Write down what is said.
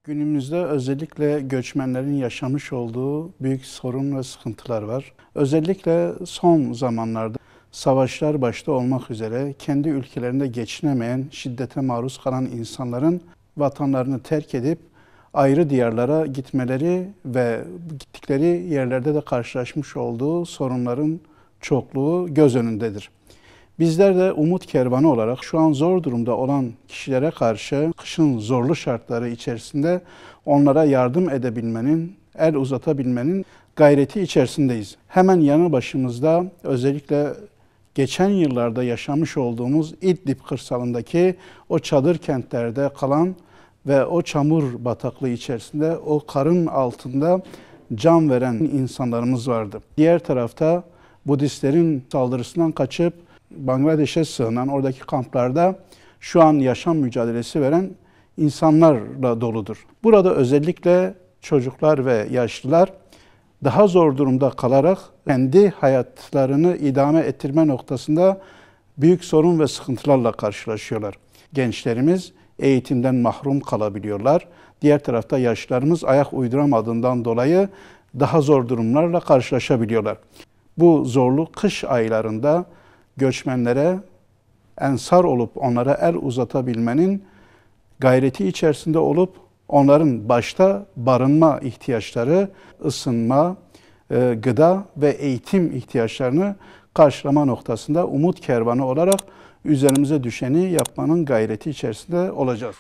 Günümüzde özellikle göçmenlerin yaşamış olduğu büyük sorun ve sıkıntılar var. Özellikle son zamanlarda savaşlar başta olmak üzere kendi ülkelerinde geçinemeyen, şiddete maruz kalan insanların vatanlarını terk edip ayrı diyarlara gitmeleri ve gittikleri yerlerde de karşılaşmış olduğu sorunların çokluğu göz önündedir. Bizler de Umut Kervanı olarak şu an zor durumda olan kişilere karşı kışın zorlu şartları içerisinde onlara yardım edebilmenin, el uzatabilmenin gayreti içerisindeyiz. Hemen yanı başımızda özellikle geçen yıllarda yaşamış olduğumuz İdlib kırsalındaki o çadır kentlerde kalan ve o çamur bataklığı içerisinde o karın altında can veren insanlarımız vardı. Diğer tarafta Budistlerin saldırısından kaçıp Bangladeş'e sığınan oradaki kamplarda şu an yaşam mücadelesi veren insanlarla doludur. Burada özellikle çocuklar ve yaşlılar daha zor durumda kalarak kendi hayatlarını idame ettirme noktasında büyük sorun ve sıkıntılarla karşılaşıyorlar. Gençlerimiz eğitimden mahrum kalabiliyorlar. Diğer tarafta yaşlılarımız ayak uyduramadığından dolayı daha zor durumlarla karşılaşabiliyorlar. Bu zorlu kış aylarında göçmenlere ensar olup onlara el uzatabilmenin gayreti içerisinde olup onların başta barınma ihtiyaçları, ısınma, gıda ve eğitim ihtiyaçlarını karşılama noktasında Umut Kervanı olarak üzerimize düşeni yapmanın gayreti içerisinde olacağız.